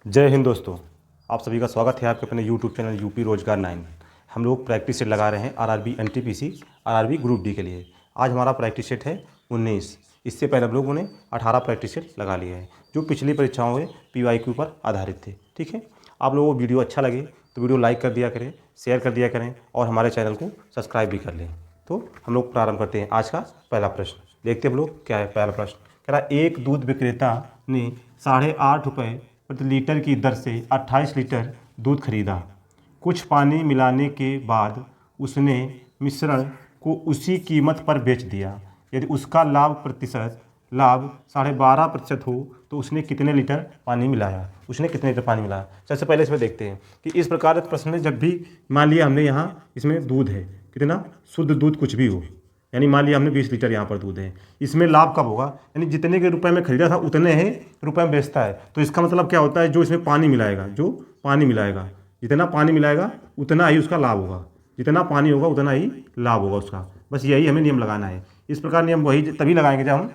जय हिंद दोस्तों। आप सभी का स्वागत है आपके अपने यूट्यूब चैनल यूपी रोजगार 9। हम लोग प्रैक्टिस सेट लगा रहे हैं RRB NTPC RRB group D के लिए। आज हमारा प्रैक्टिस सेट है 19। इससे पहले हम लोगों ने 18 प्रैक्टिस सेट लगा लिए हैं जो पिछली परीक्षाओं में पीवाईक्यू पर आधारित थे। ठीक है, आप लोगों को वीडियो अच्छा लगे तो वीडियो लाइक कर दिया करें, शेयर कर दिया करें और हमारे चैनल को सब्सक्राइब भी कर लें। तो हम लोग प्रारंभ करते हैं आज का पहला प्रश्न। देखते हैं हम लोग क्या है पहला प्रश्न। कह रहा एक दूध विक्रेता ने 8.5 रुपये प्रति लीटर की दर से 28 लीटर दूध खरीदा। कुछ पानी मिलाने के बाद उसने मिश्रण को उसी कीमत पर बेच दिया। यदि उसका लाभ 12.5% हो तो उसने कितने लीटर पानी मिलाया। सबसे पहले इसमें देखते हैं कि इस प्रकार के प्रश्न में जब भी मान लिया हमने यहाँ इसमें दूध है, कितना शुद्ध दूध कुछ भी हो, यानी मान लिया हमने 20 लीटर यहाँ पर दूध है, इसमें लाभ कब होगा, यानी जितने के रुपए में खरीदा था उतने ही रुपए में बेचता है। तो इसका मतलब क्या होता है, जो इसमें पानी मिलाएगा जितना पानी मिलाएगा उतना ही उसका लाभ होगा, जितना पानी होगा उतना ही लाभ होगा उसका। बस यही हमें नियम लगाना है। इस प्रकार नियम वही तभी लगाएंगे जब हम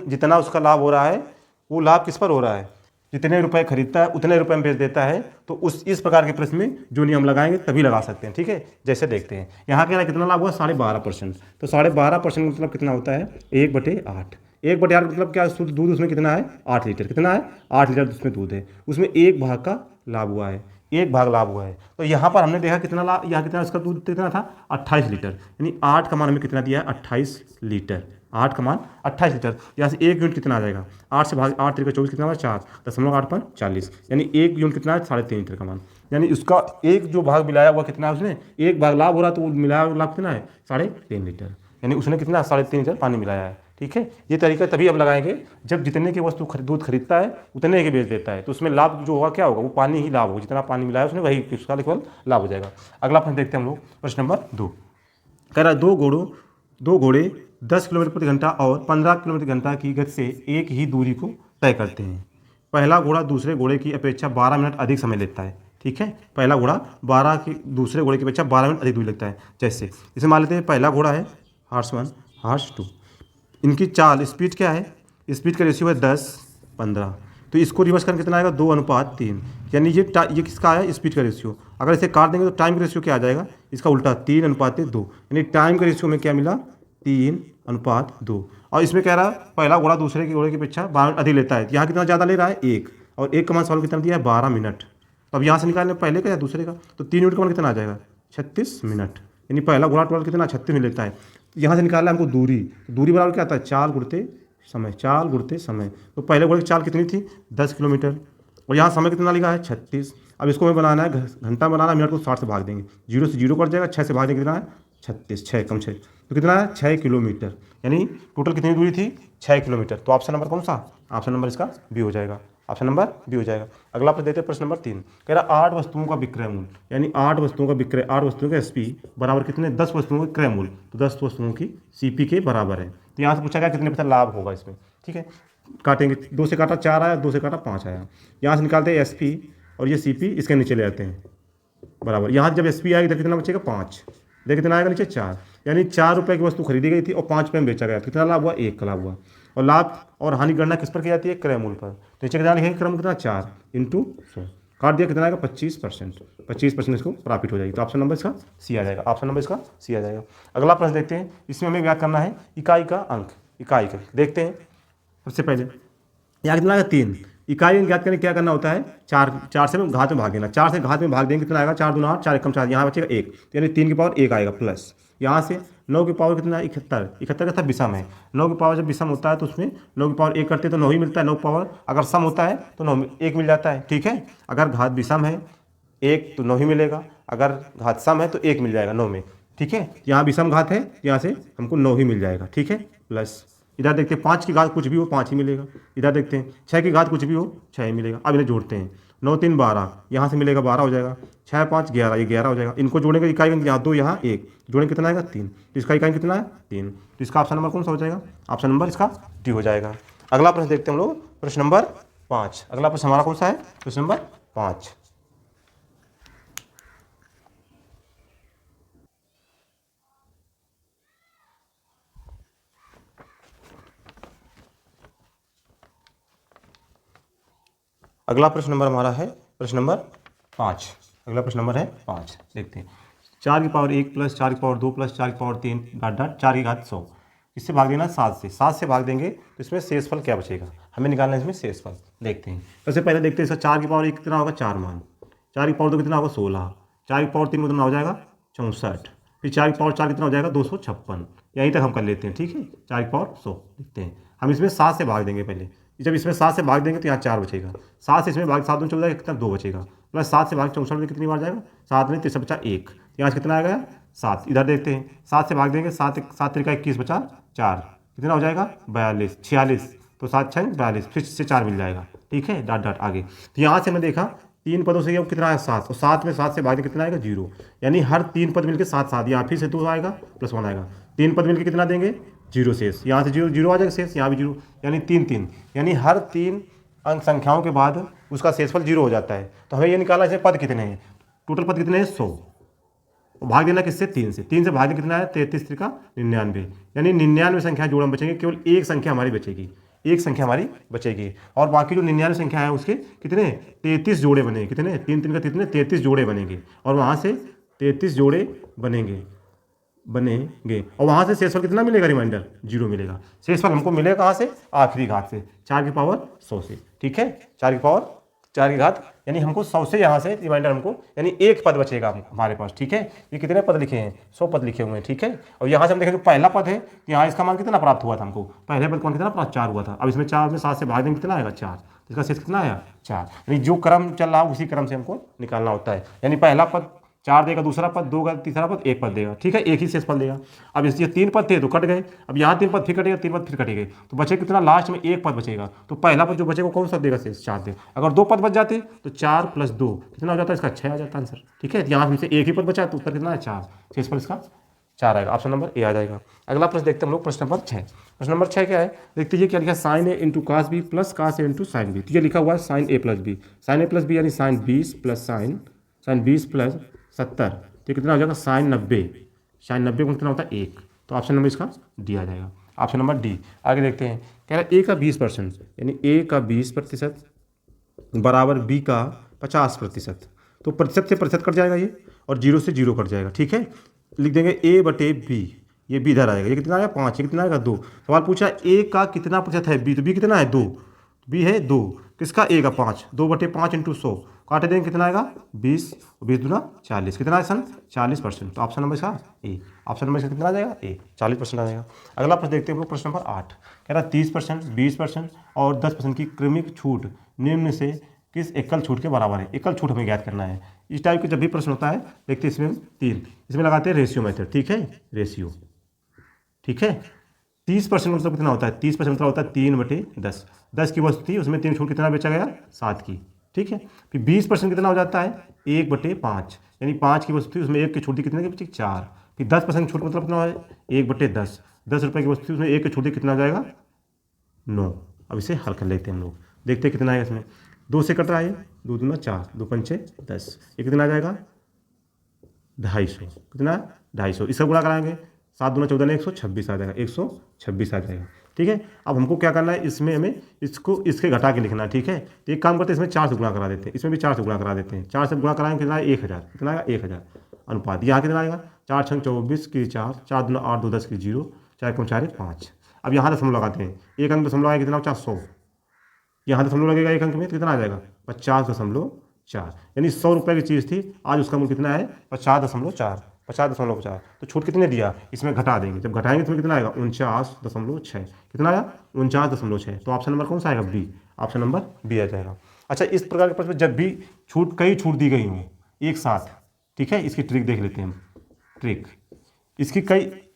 जितना उसका लाभ हो रहा है वो लाभ किस पर हो रहा है, जितने रुपए खरीदता है उतने रुपए में बेच देता है। तो इस प्रकार के प्रश्न में जो नियम लगाएंगे तभी लगा सकते हैं। ठीक है, जैसे देखते हैं यहाँ कह रहा है कितना लाभ हुआ 12.5%। तो 12.5% मतलब कितना होता है 1/8। 1/8 मतलब क्या, शुद्ध दूध उसमें कितना है 8 लीटर, कितना है 8 लीटर उसमें दूध है, उसमें एक भाग का लाभ हुआ है, एक भाग लाभ हुआ है। तो यहाँ पर हमने देखा कितना लाभ, यहाँ कितना इसका दूध कितना था 28 लीटर, यानी 8 का मान हमें कितना दिया है 28 लीटर। 8 का मान 28 लीटर, यहाँ से 1 यूनिट कितना आ जाएगा 8 से भाग 8 3 24 कितना हुआ 4.8 पर 40, यानी 1 यूनिट कितना है 3.5 लीटर का मान। यानी उसका एक जो भाग मिलाया हुआ कितना है, उसने एक भाग लाभ हो रहा है तो वो मिलाया हुआ लाभ कितना है 3.5 लीटर, यानी उसने कितना 3.5 लीटर पानी मिलाया है। ठीक है, ये तरीका तभी अब लगाएंगे जब जितने की वस्तु दूध खरीदता है उतने के बेच देता है, तो उसमें लाभ जो होगा क्या होगा, वो पानी ही लाभ होगा, जितना पानी मिलाया उसने वही उसका केवल लाभ हो जाएगा। अगला प्रश्न देखते हैं हम लोग, प्रश्न नंबर 2। कह रहा है दो घोड़े 10 किलोमीटर प्रति घंटा और 15 किलोमीटर घंटा की गति से एक ही दूरी को तय करते हैं। पहला घोड़ा दूसरे घोड़े की अपेक्षा 12 मिनट अधिक समय लेता है। ठीक है, पहला घोड़ा दूसरे घोड़े की अपेक्षा 12 मिनट अधिक दूरी लगता है। जैसे इसे मान लेते हैं पहला घोड़ा है हॉर्स 1 हॉर्स 2, इनकी चाल स्पीड क्या है, स्पीड का रेशियो है 10:15। तो इसको रिवर्स करके कितना आएगा 2:3, यानी ये किसका है स्पीड का रेशियो। अगर इसे काट देंगे तो टाइम का रेशियो क्या आ जाएगा, इसका उल्टा 3:2, यानी टाइम का रेशियो में क्या मिला 3:2। और इसमें कह रहा है पहला घोड़ा दूसरे के घोड़े की अपेक्षा 12 मिनट अधिक लेता है, यहाँ कितना ज़्यादा ले रहा है 1, और 1 का मान सवाल कितना दिया है 12 मिनट। तो अब यहाँ से निकालने पहले का या दूसरे का, तो 3 यूनिट का मान कितना आ जाएगा 36 मिनट, यानी पहला घोड़ा टोटल कितना 36 मिनट लेता है। यहाँ से निकालना है हमको दूरी, तो दूरी बराबर क्या आता है चाल गुणते समय। तो पहले घोड़े की चाल कितनी थी 10 किलोमीटर, और यहाँ समय कितना लिखा है 36। अब इसको हमें बनाना है घंटा बनाना है, मिनट को 60 से भाग देंगे, 0 से 0 कट जाएगा, 6 से भाग देंगे कितना है 36, 6 कम 6, तो कितना है 6 किलोमीटर, यानी टोटल कितनी दूरी थी 6 किलोमीटर। तो ऑप्शन नंबर कौन सा, ऑप्शन नंबर इसका बी हो जाएगा, ऑप्शन नंबर बी हो जाएगा। अगला प्रश्न देते हैं प्रश्न नंबर 3। कह रहा 8 वस्तुओं का विक्रय मूल्य, यानी 8 वस्तुओं का एसपी बराबर कितने 10 वस्तुओं का क्रय मूल्य, तो 10 वस्तुओं की सीपी के बराबर है। तो यहाँ से पूछा गया कितने पैसा लाभ होगा इसमें। ठीक है, काटेंगे, 2 से काटा 4 आया, 2 से काटा 5 आया। यहाँ से निकालते हैं एसपी और ये सीपी इसके नीचे ले आते हैं बराबर। यहाँ जब एसपी आएगा इधर कितना बचेगा 5, इधर कितना आएगा नीचे 4, यानी 4 रुपये की वस्तु खरीदी गई थी और 5 रुपये में बेचा गया, कितना लाभ हुआ 1 का लाभ हुआ। और लाभ और हानि गणना किस पर की जाती है क्रय मूल्य पर, तो नीचे कितना लिखेंगे क्रय मूल्य कितना 4 × 100, काट दिया कितना आएगा 25%, 25% इसको प्रॉफिट हो जाएगी। तो ऑप्शन नंबर इसका सी आ जाएगा, ऑप्शन नंबर इसका सी आ जाएगा। अगला प्रश्न देखते हैं, इसमें हमें क्या करना है इकाई का अंक, इकाई का देखते हैं। सबसे पहले यहाँ कितना आएगा 3, इकाई अंक ज्ञात करने क्या करना होता है 4 से घात में भाग देना, 4 से घात में भाग देंगे कितना आएगा 4 दूना 8, 4 एकम 4, यहाँ बचेगा 1, तो यानी 3 की पावर 1 आएगा प्लस। यहाँ से 9 की पावर कितना 71 का था विषम है, 9 की पावर जब विषम होता है तो उसमें 9 की पावर 1 करते हैं तो 9 ही मिलता है, 9 की पावर अगर सम होता है तो 9 1 मिल जाता है। ठीक है, अगर घात विषम है 1 तो 9 ही मिलेगा, अगर घात सम है तो 1 मिल जाएगा 9 में। ठीक है, यहाँ विषम घात है, यहाँ से हमको 9 ही मिल जाएगा। ठीक है, प्लस इधर देखते हैं 5 की घात कुछ भी हो 5 ही मिलेगा, इधर देखते हैं 6 की घात कुछ भी हो 6 ही मिलेगा। अब इन्हें जोड़ते हैं 9 3 12, यहाँ से मिलेगा 12 हो जाएगा, 6 5 11, ये 11 हो जाएगा। इनको जोड़ेंगे इकाई अंक यहाँ 2 यहाँ 1, जोड़ेंगे कितना आएगा 3, तो इसका इकाई कितना है 3, तो इसका ऑप्शन नंबर कौन सा हो जाएगा, ऑप्शन नंबर इसका डी हो जाएगा। अगला प्रश्न देखते हैं हम लोग, प्रश्न नंबर 5। अगला प्रश्न हमारा कौन सा है, प्रश्न नंबर 5। अगला प्रश्न नंबर हमारा है प्रश्न नंबर 5। अगला प्रश्न नंबर है 5, देखते हैं। 4 की पावर 1 प्लस 4 की पावर 2 प्लस 4 की पावर 3 डॉट डॉट 4 की घात 100। इससे भाग देना 7 से। 7 से भाग देंगे तो इसमें शेषफल क्या बचेगा, हमें निकालना है इसमें शेषफल। देखते हैं, सबसे पहले देखते हैं इसका 4 की पावर 1 कितना होगा, 4 मान। 4 की पावर 2 कितना होगा, 16। 4 की पावर 3 कितना हो जाएगा, 64। फिर 4 की पावर 4 कितना हो जाएगा, 256। यहीं तक हम कर लेते हैं, ठीक है। 4 की पावर 100 लिखते हैं हम। इसमें 7 से भाग देंगे पहले। जब इसमें 7 से भाग देंगे तो यहाँ 4 बचेगा। 7 से इसमें भाग 7 में चल जाएगा, कितना 2 बचेगा। प्लस 7 से भाग 64 में कितनी बार जाएगा, 7 में 3 बचा 1। यहाँ से कितना आ गया, 7। इधर देखते हैं, 7 से भाग देंगे, 7 7 3 का 21 बचा 4, कितना हो जाएगा 42 46। तो 7 6 42, फिर से 4 मिल जाएगा, ठीक है। डॉट डॉट आगे। तो यहाँ से मैं देखा 3 पदों से ये कितना है 7, और 7 में 7 से भाग दें कितना आएगा 0। यानी हर 3 पद मिलकर 7 7, यहाँ फिर से 2 आएगा प्लस 1 आएगा। 3 पद मिलकर कितना देंगे 0 शेष। यहाँ से 0 0 आ जाएगा शेष, यहाँ भी 0, यानी 3 3। यानी हर 3 अंक संख्याओं के बाद उसका शेषफल 0 हो जाता है। तो हमें ये निकालना है पद कितने हैं, टोटल पद कितने हैं 100। भाग देना किससे, 3 से। 3 से भाग देना कितना है, 33 3 का 99। यानी 99 संख्या जोड़ हम बचेंगे, केवल एक संख्या हमारी बचेगी, एक संख्या हमारी बचेगी। और बाकी जो 99 संख्या है उसके कितने 33 जोड़े बनेंगे। कितने 3 3 का कितने 33 जोड़े बनेंगे, और वहाँ से 33 जोड़े बनेंगे और वहाँ से शेषफल कितना मिलेगा, रिमाइंडर 0 मिलेगा। शेषफल हमको मिलेगा कहाँ से, आखिरी घात से, 4 की पावर 100 से, ठीक है। 4 की पावर 4 की घात, यानी हमको 100 से यहाँ से रिमाइंडर हमको, यानी एक पद बचेगा हमारे पास, ठीक है। ये कितने पद लिखे हैं, 100 पद लिखे हुए हैं, ठीक है। और यहाँ से हम देखें जो पहला पद है, यहाँ इसका मान कितना प्राप्त हुआ था हमको, पहले पद मान कितना प्राप्त 4 हुआ था। अब इसमें 4 में 7 से भाग देंगे कितना आएगा 4, इसका शेष कितना आया 4। यानी जो क्रम चल रहा है उसी क्रम से हमको निकालना होता है। यानी पहला पद 4 देगा, दूसरा पद 2 का, तीसरा पद 1 पद देगा, ठीक है। एक ही शेषफल देगा। अब इसलिए 3 पद थे तो कट गए, अब यहाँ 3 पद फिर कटेगा, 3 पद फिर कटेंगे, तो बचे कितना, लास्ट में 1 पद बचेगा। तो पहला पद जो बचेगा कौन सा देगा शेष, 4 देगा। अगर 2 पद बच जाते तो 4 + 2 कितना हो जाता है, इसका 6 आ जाता आंसर, ठीक है। यहाँ हमसे एक ही पद बचा तो उत्तर कितना है 4, शेषफल इसका 4 आएगा। ऑप्शन नंबर ए आ जाएगा। अगला प्रश्न देखते हैं हम लोग, प्रश्न नंबर 6। प्रश्न नंबर 6 क्या है, देखते हैं क्या लिखा, sin a × cos b + cos a × sin b। तो ये लिखा हुआ है sin a + b, sin a + b यानी sin 20 + sin 20 + 70, तो कितना हो जाएगा sin 90। sin 90 को कितना होता है 1, तो ऑप्शन नंबर इसका डी आ जाएगा, ऑप्शन नंबर डी। आगे देखते हैं, कह रहा है a का 20%, यानी a का 20% बराबर b का 50%। तो प्रतिशत से प्रतिशत कट जाएगा ये, और 0 से 0 कट जाएगा, ठीक है। लिख देंगे a/b, ये b इधर आएगा, ये कितना आएगा 5, ये कितना आएगा 2। सवाल पूछा a का कितना प्रतिशत है b, तो b कितना है 2, b है 2, किसका a का 5, 2/5 × 100 काटे देंगे कितना आएगा 20, 20 दूना 40, कितना है सन 40%। तो ऑप्शन नंबर इसका ए, ऑप्शन नंबर इसका कितना आ जाएगा ए, 40% आ जाएगा। अगला प्रश्न देखते हैं हम लोग, प्रश्न नंबर 8। कह रहा 30%, 20% और 10% की क्रमिक छूट निम्न से किस एकल छूट के बराबर है। एकल छूट हमें ज्ञात करना है। इस टाइप के जब भी प्रश्न होता है देखते हैं इसमें 3, इसमें लगाते हैं रेशियो मेथड, ठीक है, रेशियो, ठीक है। 30% मतलब कितना होता है, 30% मतलब होता है 3/10, 10 की वस्तु थी उसमें 3 छूट कितना बेचा गया 7 की, ठीक है। फिर 20% कितना हो जाता है 1/5, यानी 5 की वस्तु थी उसमें 1 की छूट कितने की बची 4। फिर 10% छूट मतलब कितना है 1/10, 10 रुपये की वस्तु थी उसमें 1 की छूट कितना हो जाएगा 9। अब इसे हल कर लेते हैं हम लोग, देखते हैं कितना आएगा इसमें। 2 से कट रहा है, 2 दूना 4, 2 पंचे 10, ये कितना आ जाएगा 250, कितना 250। इसका गुणा कराएंगे, 7 दूना 14 ने 126 आ जाएगा, 126 आ जाएगा, ठीक है। अब हमको क्या करना है, इसमें हमें इसको इसके घटा के लिखना है, ठीक है। तो एक काम करते हैं, इसमें 4 से गुणा करा देते हैं, इसमें भी 4 से गुणा करा देते हैं। 4 से गुणा कराएंगे कितना है 1000, कितना आएगा 1000 अनुपात। यहाँ कितना आएगा 4 × 24 की 4, 4 दूना 8, 2 10 की 0, 4 × 4 5। अब यहाँ दशमलव लगाते हैं, एक अंक दशमलव आएगा कितना 400, यहाँ दशमलव लगेगा एक अंक में, तो कितना आ जाएगा 50.4, यानी 100 रुपये की चीज़ थी, आज उसका मूल्य कितना है 50.4, 50.4। तो छूट कितने दिया, इसमें घटा देंगे, जब घटाएंगे तो कितना आएगा 49.6, कितना आया 49.6। तो ऑप्शन नंबर कौन सा आएगा बी, ऑप्शन नंबर बी आ जाएगा। अच्छा, इस प्रकार के प्रश्न जब भी कई छूट दी गई हों एक साथ, ठीक है, इसकी ट्रिक देख लेते हैं हम। ट्रिक इसकी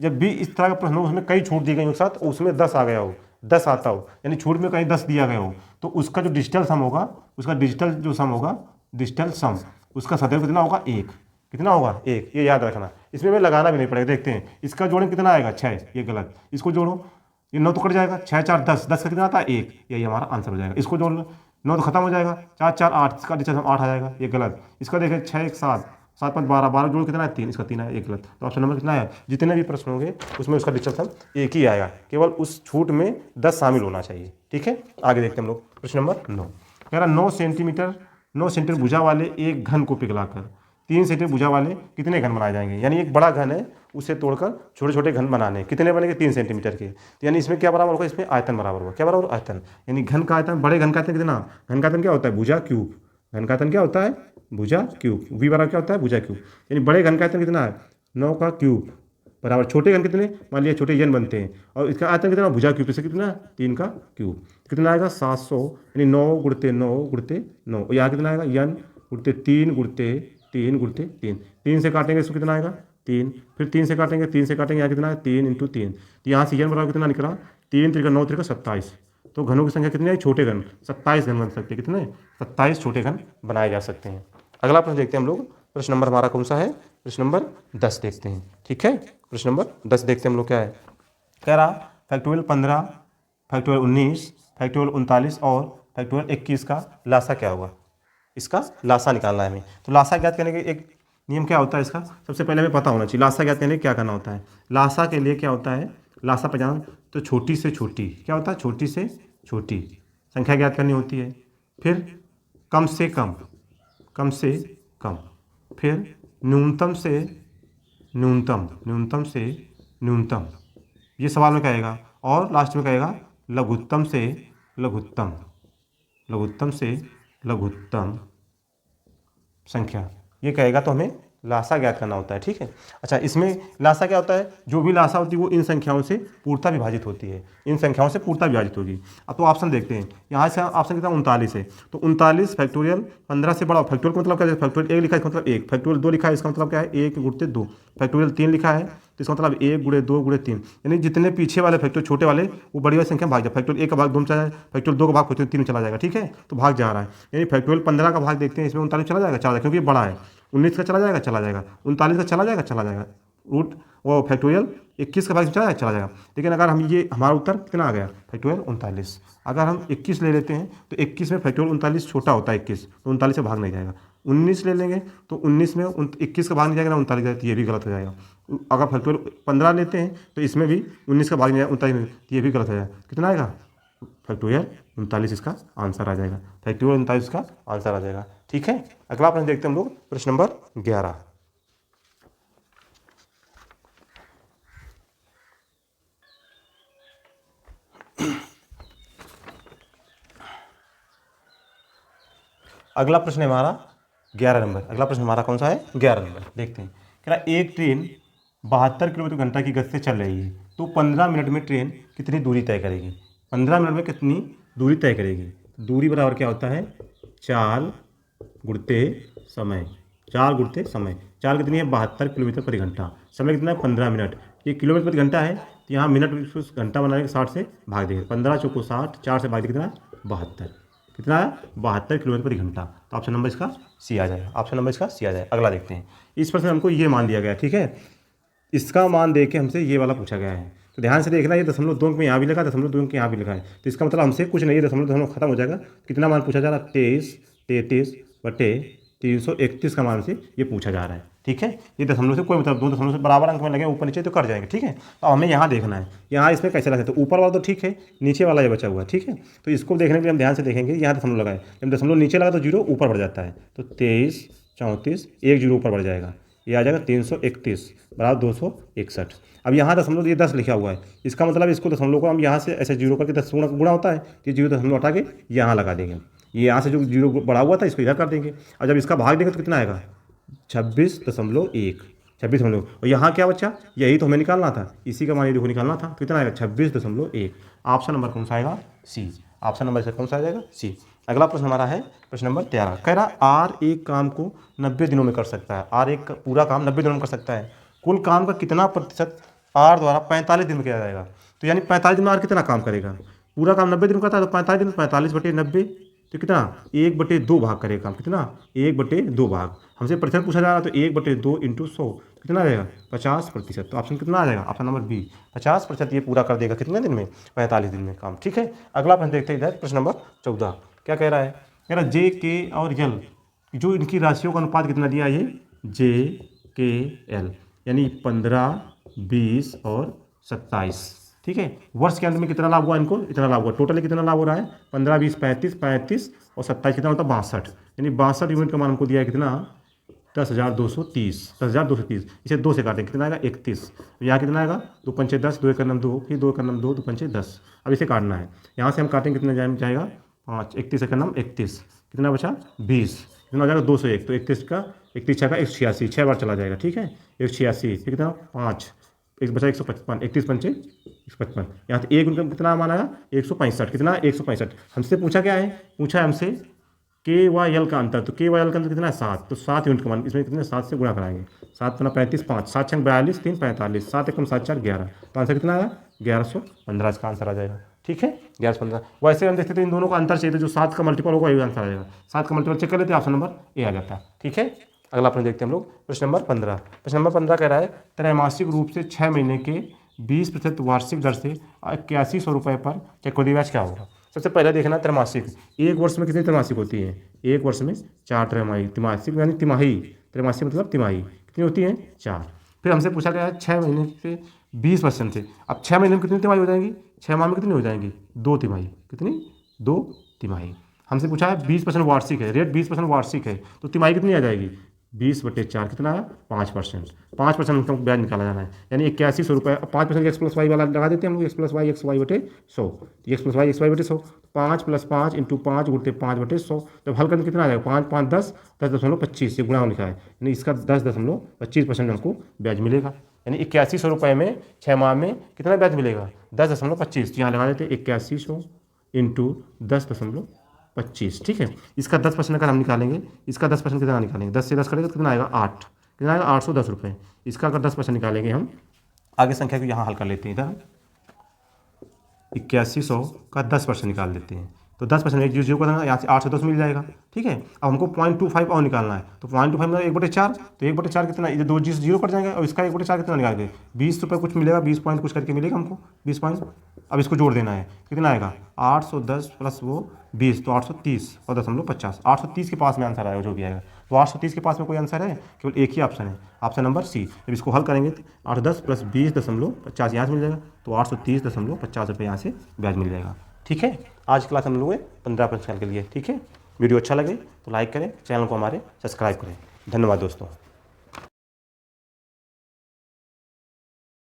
जब भी इस तरह का प्रश्न हो उसमें कई छूट दी गई हो एक साथ, उसमें 10 आ गया हो, 10 आता हो, यानी छूट में कहीं 10 दिया गया हो, तो उसका जो डिजिटल सम होगा, उसका डिजिटल सम उसका सदैव कितना होगा 1, कितना होगा 1, ये याद रखना। इसमें हमें लगाना भी नहीं पड़ेगा। देखते हैं इसका जोड़ें कितना आएगा 6, ये गलत, इसको जोड़ो, ये 9 तो कट जाएगा, 6 4 10, 10 का कितना आता है 1, यही हमारा आंसर हो जाएगा। इसको जोड़ लो, 9 तो खत्म हो जाएगा, 4 4 8, इसका डिजिटल सम 8 आ जाएगा, ये गलत। इसका देखें 6 1 7, 7 5 12, 12 जोड़ कितना है 3, इसका 3 है, ये गलत। तो ऑप्शन नंबर कितना है, जितने भी प्रश्न होंगे उसमें उसका डिजिटल सम 1 ही आएगा, केवल उस छूट में 10 शामिल होना चाहिए, ठीक है। आगे देखते हैं हम लोग, प्रश्न नंबर 9। कह रहा 9 सेंटीमीटर भुजा वाले एक घन को पिघलाकर 3 सेंटीमीटर भुजा वाले कितने घन बनाए जाएंगे। यानी एक बड़ा घन है, उसे तोड़कर छोटे छोटे घन बनाने, कितने बनेंगे 3 सेंटीमीटर के। तो यानी इसमें क्या बराबर होगा, इसमें आयतन बराबर होगा, क्या बराबर, आयतन। यानी घन का आयतन, बड़े घन का आयतन कितना, घन का आयतन क्या होता है, भुजा क्यूब। घन का आयतन क्या होता है, भुजा क्यूब। वी बराबर क्या होता है, भुजा क्यूब। यानी बड़े घन का आयतन कितना है, 9 का क्यूब बराबर छोटे घन कितने, मान लिया छोटे यन बनते हैं, और इसका आयतन कितना, भुजा क्यूब से कितना, 3 का क्यूब। कितना आएगा 700, यानी 9 गुणते 9 गुणते 9। और यहाँ कितना आएगा, यन गुणते 3 गुणते 3 गुणते 3। 3 से काटेंगे इसको कितना आएगा 3, फिर 3 से काटेंगे, 3 से काटेंगे, यहाँ कितना है 3 × 3। तो यहाँ से यन बराबर कितना निकला, 3 × 9 × 27। तो घनों की संख्या कितनी आई, छोटे घन 27 घन बन सकते हैं। कितने, 27 छोटे घन बनाए जा सकते हैं। अगला प्रश्न देखते हैं हम लोग। प्रश्न नंबर हमारा कौन सा है, प्रश्न नंबर 10 देखते हैं। ठीक है, प्रश्न नंबर 10 देखते हैं हम लोग क्या है। कह रहा फैक्टोरियल 15, फैक्टोरियल 19, फैक्टोरियल 39 और फैक्टोरियल 21 का लासा क्या होगा। इसका लासा निकालना है हमें। तो लासा ज्ञात करने के एक नियम क्या होता है इसका, सबसे पहले हमें पता होना चाहिए लासा ज्ञात करने के क्या करना होता है। लासा के लिए क्या होता है, लासा पहचान तो छोटी से छोटी क्या होता है, छोटी से छोटी संख्या ज्ञात करनी होती है। फिर कम से कम, कम से कम, फिर न्यूनतम से न्यूनतम, न्यूनतम से न्यूनतम, ये सवाल में कहेगा। और लास्ट में कहेगा लघुत्तम से लघुत्तम, लघुत्तम से लघुत्तम संख्या, ये कहेगा। तो हमें लासा ज्ञात करना होता है। ठीक है, अच्छा इसमें लासा क्या होता है, जो भी लासा होती है वो इन संख्याओं से पूर्णता विभाजित होती है, इन संख्याओं से पूर्णता विभाजित होगी। अब तो ऑप्शन देखते हैं, यहाँ से ऑप्शन कितना 39 है। तो 39 फैक्टोरियल 15 से बड़ा, फैक्टोरियल का मतलब क्या है, फैक्टोरियल 1 लिखा है इसका मतलब 1, फैक्टोरियल 2 लिखा है इसका मतलब क्या है 1 गुणते 2, फैक्टोरियल 3 लिखा है तो इसका मतलब 1 गुणे 2 गुणे 3। यानी जितने पीछे वाले फैक्टोरियल छोटे वाले वो बड़ी वाली संख्या भाग जाए, फैक्टोरियल 1 का भाग 2 में चला जाए, फैक्टोरियल 2 का भाग फैक्टोरियल 3 में चला जाएगा। ठीक है, तो भाग जा रहा है। यानी फैक्टोरियल 15 का भाग देखते हैं, इसमें 39 चला जाएगा, चला जाएगा क्योंकि बड़ा है। 19 का चला जाएगा, चला जाएगा। 39 का चला जाएगा, चला जाएगा। रूट वो फैक्टोरियल 21 का भाग चला जाएगा, चला जाएगा। लेकिन अगर हम ये हमारा उत्तर कितना आ गया, फैक्टोरियल 39। अगर हम 21 ले लेते हैं तो 21 में फैक्टोरियल 39 छोटा होता है 21, तो 39 से भाग नहीं जाएगा। 19 ले लेंगे तो 19 में 21 का भाग नहीं जाएगा ना 39 जाएगा, तो ये भी गलत हो जाएगा। अगर फैक्टोरियल 15 लेते हैं तो इसमें भी 19 का भाग नहीं जाएगा 39 में, तो ये भी गलत हो जाएगा। कितना आएगा, फैक्टोरियल 39 इसका आंसर आ जाएगा, फैक्टोरियल 39 का आंसर आ जाएगा। ठीक है, अगला प्रश्न देखते हैं हम लोग, प्रश्न नंबर 11। अगला प्रश्न है हमारा 11 नंबर। अगला प्रश्न हमारा कौन सा है, 11 नंबर। देखते हैं, कह रहा एक ट्रेन 72 किलोमीटर घंटा की गति से चल रही है, तो 15 मिनट में ट्रेन कितनी दूरी तय करेगी। 15 मिनट में कितनी दूरी तय करेगी। दूरी बराबर क्या होता है, 4 गुणते समय, 4 गुणते समय। 4 कितनी है, 72 किलोमीटर प्रति घंटा। समय कितना है, 15 मिनट। ये किलोमीटर प्रति घंटा है, तो यहाँ मिनट घंटा बनाएंगे 60 से भाग देंगे, 15 चौको 60, 4 से भाग देंगे कितना, 72। कितना है, 72 किलोमीटर प्रति घंटा। तो ऑप्शन नंबर इसका सी आ जाएगा, ऑप्शन नंबर इसका सी आ जाएगा। अगला देखते हैं, इस प्रश्न में हमको ये मान दिया गया है। ठीक है, इसका मान दे के हमसे ये वाला पूछा गया है, तो ध्यान से देखना, ये 0.2 अंक में यहाँ भी लिखा है, 0.2 अंक यहाँ भी लिखा है, तो इसका मतलब हमसे कुछ नहीं है, 0.2 खत्म हो जाएगा। कितना मान पूछा जा रहा है, 23/331 का मान से ये पूछा जा रहा है। ठीक है, ये दशमलव से कोई मतलब 2 दशमलव से बराबर अंक में लगे ऊपर नीचे तो कर जाएंगे। ठीक है, तो हमें यहाँ देखना है, यहाँ इसमें कैसे लगे, तो ऊपर वाला तो ठीक है, नीचे वाला ये बचा हुआ है। ठीक है, तो इसको देखने के लिए हम ध्यान से देखेंगे, यहाँ दशमलव लगाए, जब दशमलव नीचे लगा तो 0 ऊपर बढ़ जाता है, तो 23, 34, 1 0 ऊपर बढ़ जाएगा, ये आ जाएगा 331 बराबर 261। अब यहाँ दशमलव ये 10 लिखा हुआ है, इसका मतलब इसको दशमलव को हम यहाँ से ऐसे 0 करके 10 गुणा होता है, कि 0 दशमलव हटा के यहाँ लगा देंगे, ये यहाँ से जो 0 बढ़ा हुआ था इसको इधर कर देंगे। और जब इसका भाग देंगे तो कितना आएगा, 26.1, 26 और यहाँ क्या बच्चा, यही तो हमें निकालना था, इसी का मान देखो निकालना था, तो कितना आएगा 26.1। ऑप्शन नंबर कौन सा आएगा, सी। ऑप्शन नंबर से कौन सा आ जाएगा, सी। अगला प्रश्न हमारा है प्रश्न नंबर 13। कह रहा आर एक काम को 90 दिनों में कर सकता है, आर एक पूरा काम 90 दिनों में कर सकता है, कुल काम का कितना प्रतिशत आर द्वारा 45 दिन में किया जाएगा। तो यानी 45 दिन में आर कितना काम करेगा, पूरा काम 90 दिन में करता है, तो 45 दिन 45/90, तो कितना 1/2 भाग करेगा काम, कितना 1/2 भाग। हमसे प्रतिशत पूछा जा रहा है, तो 1/2 × 100 कितना आ जाएगा, 50%। तो ऑप्शन कितना आ जाएगा, ऑप्शन नंबर बी, 50% ये पूरा कर देगा कितने दिन में, 45 दिन में काम। ठीक है, अगला प्रश्न देखते हैं इधर, प्रश्न नंबर 14। क्या कह रहा है, कह रहा जे के और यल जो इनकी राशियों का अनुपात कितना दिया है, JKL, यानी 15, 20 और 27। ठीक है। वर्ष के अंत में कितना लाभ हुआ इनको, इतना लाभ हुआ। टोटली कितना लाभ हो रहा है, 15, 20, 35, 35 और 27 कितना होता है 62, यानी 62 यूनिट का मान हमको दिया है कितना 10,230, 10,230। इसे 2 से काटें कितना आएगा 31। यहाँ कितना आएगा 2 पंचे 10, 2 एकम 2, फिर 2 एकम 2, 2 पंचे 10। अब इसे काटना है, यहाँ से हम काटेंगे कितना जाएगा 5, 31 एकम 31, कितना बचा 20, कितना हो जाएगा 201। तो 31 का 31 छः का 186, 6 बार चला जाएगा, ठीक है 186। फिर कितना 5, एक बचा 155, 31 पंचे 155। यहाँ से एक उनका कितना मान आया 165, कितना 165। हमसे पूछा क्या है, पूछा है हमसे के वाई एल का अंतर। तो के वाई एल का अंतर कितना है 7, तो 7 यूनिट का मान इसमें कितने 7 से गुणा कराएंगे। 7 गुना 35, 5, 7 छंग 42, 3 45, 7 एकम 7 4 11। तो आंसर कितना आया 1115 इसका आंसर आ जाएगा, ठीक है 1115। वैसे हम देखते थे इन दोनों का अंतर चाहिए, तो जो 7 का मल्टीपल होगा वही आंसर आ जाएगा। 7 का मल्टीपल चेक कर लेते, ऑप्शन नंबर ए आ जाता है, ठीक है। अगला प्रश्न देखते हैं हम लोग, प्रश्न नंबर 15। प्रश्न नंबर 15 कह रहा है त्रैमासिक रूप से 6 महीने के 20% वार्षिक दर से 8100 रुपये पर चक्रवृद्धि ब्याज क्या होगा। सबसे पहले देखना त्रैमासिक, एक वर्ष में कितनी त्रैमासिक होती है, एक वर्ष में 4 त्रैमासिक यानी तिमाही, त्रैमासिक मतलब तिमाही कितनी होती है 4। फिर हमसे पूछा गया है 6 महीने से 20% से। अब 6 महीने में कितनी तिमाही हो जाएंगी, 6 माह में कितनी हो जाएंगी 2 तिमाही, कितनी 2 तिमाही। हमसे पूछा है 20% वार्षिक है, रेट 20% वार्षिक है, तो तिमाही कितनी आ जाएगी 20/4 कितना है 5%। 5% हमको ब्याज निकाला जाना है, यानी 8100 रुपये। 5% एक्स प्लस वाई वाला लगा देते हैं हम लोग, X plus Y XY/100, X plus Y XY/100, 5 + 5 × 5 × 5/100। जब हल करके कितना आ जाएगा 5 5 10, 10.25 ये गुणा लिखा है, यानी इसका 10.25% हमको ब्याज मिलेगा। यानी 8100 रुपये में 6 माह में कितना ब्याज मिलेगा 10.25। यहाँ लगा देते 8100 × 10.25, ठीक है। इसका 10% अगर हम निकालेंगे, इसका 10% कितना निकालेंगे, 10 से 10 करेंगे तो कितना आएगा 8, कितना आएगा 810 रुपये। इसका अगर 10% निकालेंगे हम, आगे संख्या को यहाँ हल कर लेते हैं। इधर 8100 का 10% निकाल देते हैं, तो 10% एक जीरो करना, यहाँ से 810 मिल जाएगा, ठीक है। अब हमको 0.25 और निकालना है, तो 0.25 मतलब 1/4, तो 1/4 कितना, इधर 2 जीरो कट जाएंगे और इसका 1/4 कितना निकालेंगे 20 रुपये कुछ मिलेगा, 20 पॉइंट कुछ करके मिलेगा हमको 20 पॉइंट। अब इसको जोड़ देना है, कितना आएगा 810 प्लस वो 20, तो 830 और 0.50, 830 के पास में आंसर आएगा जो भी आएगा। तो 830 के पास में कोई आंसर है, केवल एक ही ऑप्शन है, ऑप्शन नंबर सी। जब इसको हल करेंगे तो 810 प्लस 20.50 यहाँ से मिल जाएगा, तो 830.50 रुपये यहाँ से ब्याज मिल जाएगा, ठीक है। आज क्लास हम लोग 15 प्रश्न के लिए, ठीक है। वीडियो अच्छा लगे तो लाइक करें, चैनल को हमारे सब्सक्राइब करें। धन्यवाद दोस्तों।